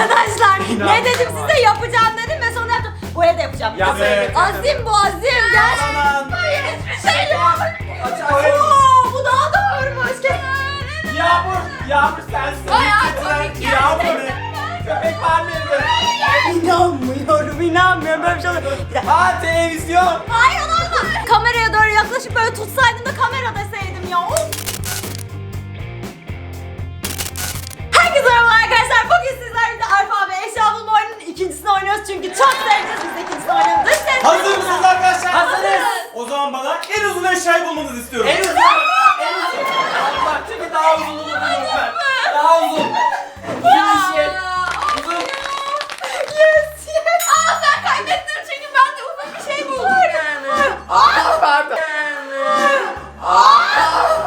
Arkadaşlar ne dedim size, yapacağım dedim ve sonra yaptım. Bu evde yapacağım. Azim bu, azim. Gel. Hayır, hiçbir şey yok. Oo, bu daha da ağırmış. Yağmur sensin. Hayatım Yağmur. Köpek var mıydı? İnanmıyorum böyle bir şey olur. Bir dakika. Televizyon. Hayır olmaz. Kameraya doğru yaklaşıp böyle tutsaydım da kamera deseydim ya. Of. Herkese merhaba arkadaşlar. Bugün sizlerle Alfabe Eşya Bulma oyununun ikincisini oynuyoruz çünkü çok seveceğiz. Biz de ikincisini oynuyoruz. Dış ses. Hazır mısınız arkadaşlar? Hazırız. O zaman bana en uzun eşyayı bulmanızı istiyorum. En uzun. Bak çünkü daha uzun olur lütfen. Daha uzun. Uzun işi. Uzun. Yes, yes. Sen kaybettin çünkü ben de uzun bir şey buldum yani. Pardon.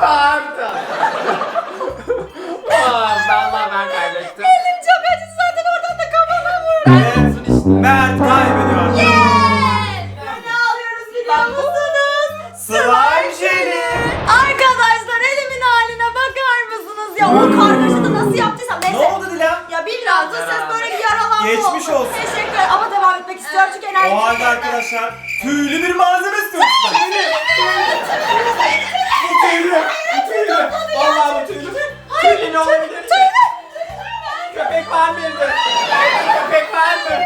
Pardon. Vallahi ben kaybettim. Elim çok acı zaten, oradan da kafama vurdu. Mert kaybediyor. Ne alıyoruz biliyor musunuz? Slime jeli. Arkadaşlar elimin haline bakar mısınız ya? O kargaşada nasıl yaptıysam neyse. Ne oldu Dilan? Ya bilmiyorum, dış ses böyle bir yaralanma Geçmiş oldu. olsun. Teşekkür ederim ama devam etmek istiyorum çünkü enerji. O halde arkadaşlar tüylü bir malzeme istiyorum sizden. Bu tüylü. Vallahi bu tüylü. Tüylü ne olabilir? Köpek var mıydı? Köpek var mı?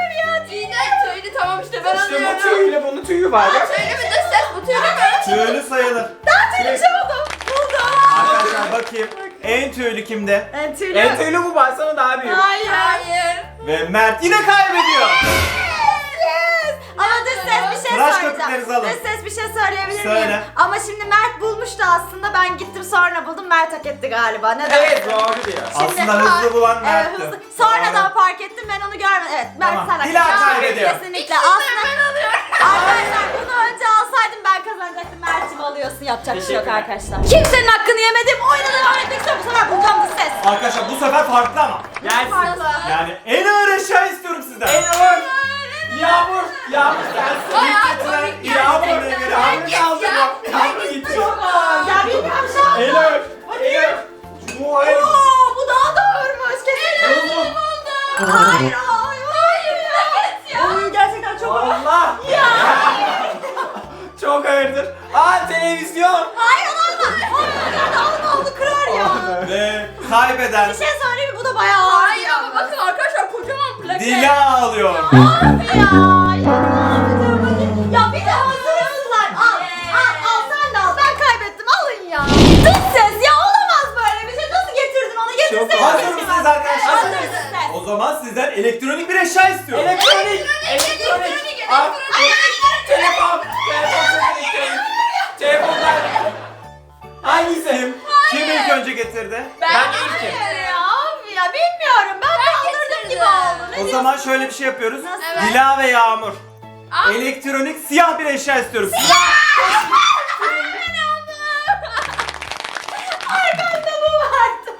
Tüylü tamam işte ben İşte anlıyorum. bu tüylü, bunun tüyü var. Tüylü mü dış ses bu tüylü mü? Tüylü sayılır. Daha tüylü bir şey buldum. Buldum. Arkadaşlar bakayım en tüylü kimde? En tüylü. En tüylü bu, baksana daha büyük. Hayır. Hayır. Ve Mert yine kaybediyor. Yes. Ama dış ses bir şey Tıraş söyleyeceğim. köpüklerinizi alın. Dış ses bir şey söyleyebilir Söyle. miyim? Ama şimdi Mert bulmuştu aslında, ben gittim sonra buldum. Mert hak etti galiba. Neden? Evet doğru diyor. Aslında hızlı bulan Mert'ti. hızlı. Sonradan fark ettim, ben onu görmedim. Evet, Mert Tamam. sen hak Dilan ettin. kaybediyor. Kesinlikle. Aslında ben alıyorum. arkadaşlar bunu önce alsaydım ben kazanacaktım. Mert'im alıyorsun, yapacak bir şey yok Teşekkürler. arkadaşlar. Kimsenin hakkını yemedim. Oyuna devam etmek istiyorum. Bu sefer bulacağım dış ses. Arkadaşlar bu sefer farklı ama. Farklı. Yani en ağır eşya istiyorum sizden. En ağır. Yağmur sensin. Hayatım, Yağmur gerçekten. ne? Yağmur kaldı. Yağmur gitti. Çok ağır. Ya bilmiyorum şu anda. En ağır. Bu ağır. Oo, bu daha da ağırmış. Kesinlikle. Oğlum. Hayır, hayır. Oy, gerçekten çok ağır. Allah. Çok ağırdır. Televizyon. Hayır olmaz. Alın kırar ya. Ve kaybeden Bir şey söyleyeyim mi? Bu da bayağı ağır. Hayır ama bakın arkadaşlar kocaman plaket. Dila alıyor. Abi ya. Ya ne yapacağım hadi. Ya bir de hazırsızlar. Al sen de al. Ben kaybettim. Alın ya. Dış ses ya, olamaz böyle bir şey. Nasıl getirdin onu? Getirseydin. Hazır keşke mısınız ben- arkadaşlar? Hazırız dış ses. O zaman sizden elektronik bir eşya istiyorum. Elektronik. Telefon. Telefonlar. Hangisi? Kim ilk önce getirdi? Ben Hayır ya abi ya, bilmiyorum. Ben kaldırdım gibi oldu. Ne O zaman şöyle bir şey yapıyoruz. Nasıl? Evet. Dila ve Yağmur. Aa. Elektronik siyah bir eşya istiyoruz. Arkanda bu vardı.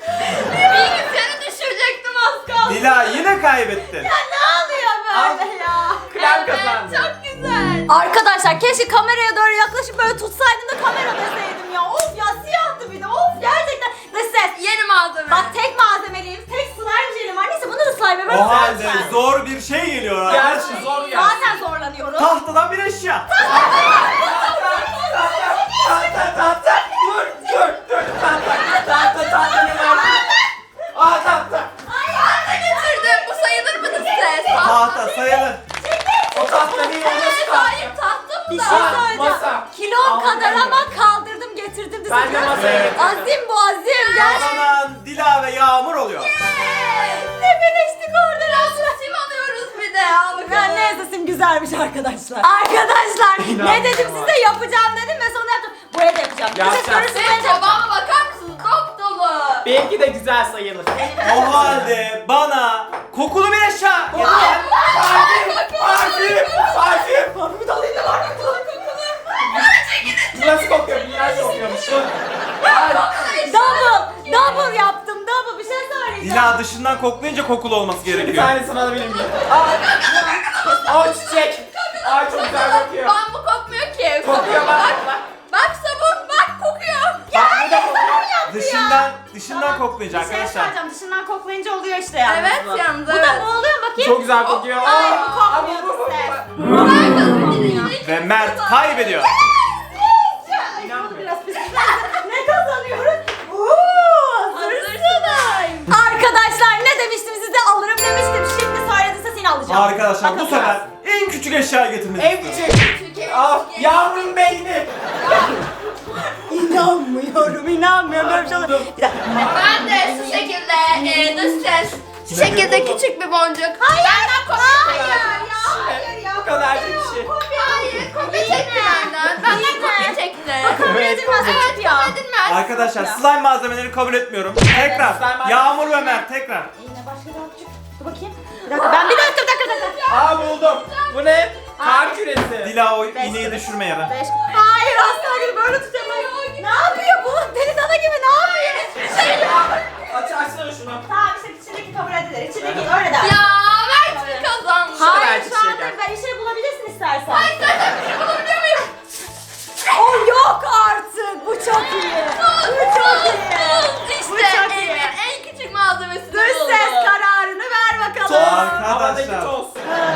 Bilgisayarı düşürecektim az kaldı. Dila yine kaybettin. Ya ne oluyor böyle ya? Krem kazandı. Çok güzel. Arkadaşlar keşke kameraya doğru yaklaşıp böyle tutsaydım da kamera deseydim ya. Of ya, siyahtı bir de. Of gerçekten. Dış ses. Yeni malzeme. Bak tek malzemeliyim. Tek slime jelim var. Neyse bunu da slime ben O halde zor bir şey geliyor arkadaşlar. zor Zaten zorlanıyoruz. Tahtadan bir eşya. Getirdim. Bu sayılır mı dış ses? Tahta sayılır. Hayır tatlı mı Bir da? şey söyleyeceğim. masa. Kilom kadar ama kaldırdım getirdim. Dış Ben ses. de masaya getirdim. Azim bu, azim. Gel. Kazanan Dila ve Yağmur oluyor. Tepeleştik orada resmen. Sim alıyoruz bir de. Al Ben bakalım. neyse, sim güzelmiş arkadaşlar. Arkadaşlar ne dedim size, yapacağım dedim ve sonra yaptım. Bu evde yapacağım. Bir şey Sen görürsün. tabağıma bakar mısın? Dop dolu. Belki de güzel sayılır. O halde bana kokulu bir eşya. Parfümü de alayım da var. Nasıl kokuyor? Nasıl kokuyormuş? Double yaptım, double. Bir şey söyleyeceğim. Dila dışından koklayınca kokulu olması Bir gerekiyor. tanesini alabilir miyim? Aa çiçek. Aa çok güzel kokuyor. Bambu kokmuyor ki. Kokuyor bak. Bak sabun bak kokuyor. Bak bu da kokuyor. Dışından koklayınca Bir şey arkadaşlar. söyleyeceğim. Dışından koklayınca oluyor işte yalnız Evet bu. yalnız, Bu da evet. mı oluyor Çok güzel kokuyor. Hayır bu Aa, kokmuyor bu, bu, bu, siz. bu. Ben kazandım. Ve Mert kaybediyor. İnanmıyorum. Biraz pis. Ne kazanıyoruz? Hazırsınız. Arkadaşlar ne demiştim size alırım demiştim. Şimdi söylediyse seni alacağım. Arkadaşlar bu Bakalım. sefer en küçük eşyayı getirmek En istiyorum. küçük. Aa, yavrum beyni. İnanmıyorum böyle bir şey olur. Bir dakika. Ben de şu şekilde dış ses. Şu şekilde küçük bir boncuk. Benden kopya Hayır ya. Bu kadarcık bir şey. Hayır, kopya çekti benden. Benden kopya çekti. Kabul edilmez Evet, ya. kabul edilmez. Arkadaşlar slime malzemelerini kabul etmiyorum. Tekrar. slime malzemesi- Yağmur ve Mert tekrar. Yine başka daha küçük. Dur bakayım. Bir dakika ben bir dakika. Aa, buldum. Bu ne? Kar küresi. Dila o iğneyi düşürme yere. 5. Hayır asla gibi böyle tutamıyorum. Ne yapıyor bu? Deli dana gibi ne yapıyor? Açsana şunu. Tamam işte içindeki kabul edilir. İçindeki öyle der. Ya Mert mi kazandı? Hayır belki şu anda şeker. ben işe bulabilirsin istersen. Hayır, zaten bir şey bulabiliyor muyum? O yok artık. Bu çok iyi. Bu çok iyi. Bu İşte çok iyi. elimin en küçük malzemesi Dış ses kararını ver bakalım. Havadaki Arkadaşlar toz.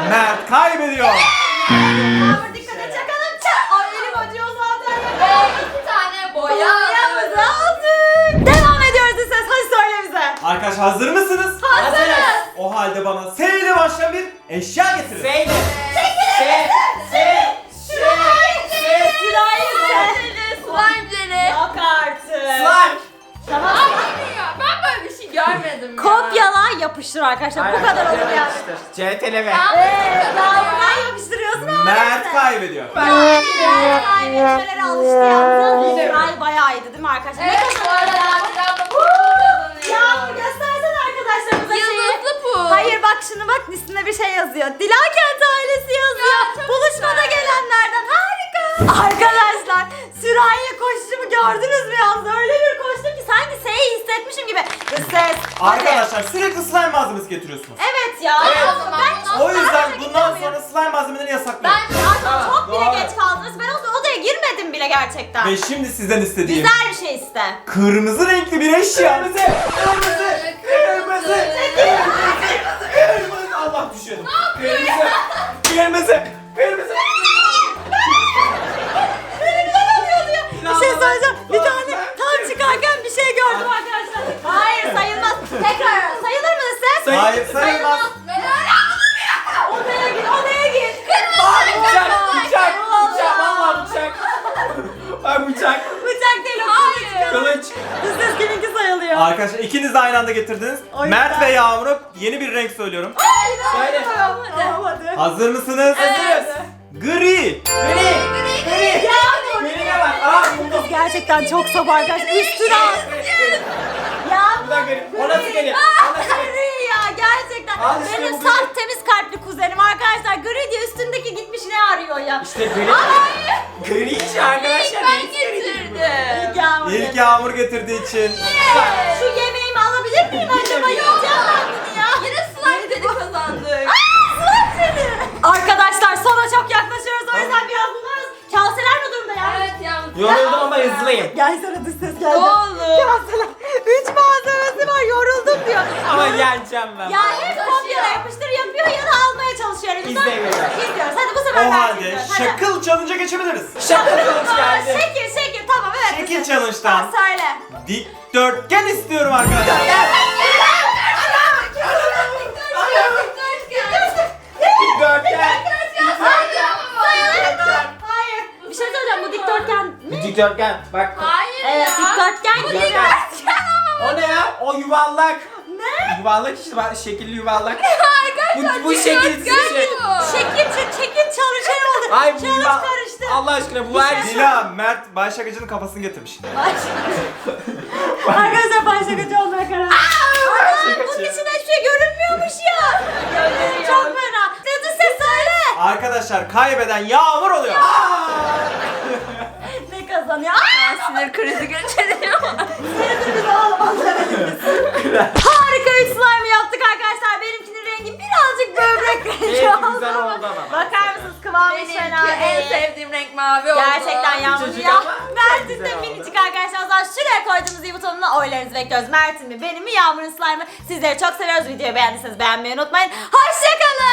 Mert kaybediyor. Yağmur dikkat et çakalım. Ay elim acıyor zaten. Ve 2 tane boya. Boyamızı aldık. Devam ediyoruz dış ses. Hadi söyle bize. Arkadaşlar hazır mısınız? Hazırız. O halde bana S ile başlayan bir eşya getirin. Zeynep. Slime jeli. Yok artık. Slime. Tamam. Hayır ya, ben böyle bir şey görmedim ya. Kopyala yapıştır arkadaşlar. Bu kadar olur yani. CTRL. Yağmurdan yapıştırıyorsun ama. Mert kaybediyor. Kaybetmelere alıştı yalnız. Süray bayağı iyiydi değil mi arkadaşlar? Ne Evet, bu kadar arada Yağmur? Yağmur göstersene arkadaşlarımıza şeyi. Yıldızlı pul. Hayır bak şunu bak üstünde bir şey yazıyor. Dilakent ailesi yazıyor. Ya, çok Buluşmada güzel. gelenlerden harika. Arkadaşlar Sürayya koşuşumu gördünüz mü yalnız? Öyle bir koştum ki sanki S'yi hissetmişim gibi. Dış ses. Hadi. Arkadaşlar sürekli slime malzemesi getiriyorsunuz. Evet ya. Evet. Ben O yüzden bundan sonra slime malzemelerini yasaklıyorum. Ben zaten çok bile doğru. geç kaldınız. Ben o odaya girmedim bile gerçekten. Ve şimdi sizden istediğim Güzel bir şey iste. kırmızı renkli bir eşya. Kırmızı. Allah düşüyordum. Kırmızı. Bir şey söyleyeceğim. Bir tane tam çıkarken bir şey gördüm arkadaşlar. Hayır sayılmaz. Tekrar sayılır mı ses? Hayır sayılmaz. Odaya gir, odaya gir. Bıçak. Valla bıçak. Ay bıçak. Bıçak değil o. Hayır. Kılıç. Ses kiminki sayılıyor? Arkadaşlar ikiniz de aynı anda getirdiniz. O yüzden- Mert ve Yağmur'a yeni bir renk söylüyorum. Söyle. Tamam hadi. Hazır mısınız? Hazırız. Gri. Gri. Gri ne var? Aa buldum. Gerçekten çok sabah arkadaşlar. Üstüne al. Bu da gri. O nasıl geliyor? Gri ya gerçekten. Al işte Benim bu gri. saf temiz kalpli kuzenim arkadaşlar. Gri diye üstündeki gitmiş ne arıyor ya? İşte gri. Gri içi arkadaşlar. Ben getirdim. Yağmur İlk dedi. Yağmur getirdiği için. Şu yemeğimi alabilir miyim acaba? Yiyeceğim ben bunu ya. Yine slime jeli kazandık. Arkadaşlar sona çok yaklaşıyoruz. O yüzden biraz bunlarız. Kaseler mi durumda ya? Evet yalnız. Yoruldum ama hızlıyım. Gel sana dış ses geldi. Oğlum. Kaseler. 3 malzemesi var yoruldum diyor. Ama yeneceğim ben. Ya hep kopyala yapıştır yapıyor ya da almaya çalışıyor elimizden. İzlemiyoruz. İzliyoruz. Hadi bu sefer O ben halde izliyoruz. Hadi. şakıl challenge'a geçebiliriz. Şaka kılıç geldi. Şekil tamam evet. Şekil dış ses. challenge'dan Tamam söyle. dikdörtgen istiyorum arkadaşlar. Dikdörtgen. Hayır. Bir şey söyleyeceğim bu dikdörtgen mi? Dikdörtgen. Bak. Hayır Evet ya. dikdörtgen gibi. Dikdörtgen. O ne ya? O yuvarlak. Ne? Yuvarlak işte bak şekilli yuvarlak. Arkadaşlar Bu şekilsiz şey. Şekil çalışan oldu. Ay bu Challenge yuva- karıştı. Allah aşkına bu her şey. Dila, Mert, Bay Şakacı'nın kafasını getirmiş. Arkadaşlar başlangıcı olmaya karar. Şakacı. Bunun içinde hiçbir şey görünmüyormuş ya. Çok fena. Dedi ses söyle. Arkadaşlar kaybeden Yağmur oluyor. Ne kazanıyor? Aa! Sinir krizi geçiriyor. Seyredir bizi oğlum. Harika 3 slime yaptık arkadaşlar. Benimkinin rengi birazcık böbrek bebek rengi Evet oldu. güzel oldu ama. Bakar mısınız kıvamı hiç fena Benimki en değil. sevdiğim renk mavi oldu. Gerçekten Yağmur Küçücük ya. ama Mert'in güzel de oldu. minicik arkadaşlar. O zaman şuraya koyduğumuz i butonuna oylarınızı bekliyoruz. Mert'in mi benim mi Yağmur'un slime'ı. Sizleri çok seviyoruz. Videoyu beğendiyseniz beğenmeyi unutmayın. Hoşçakalın.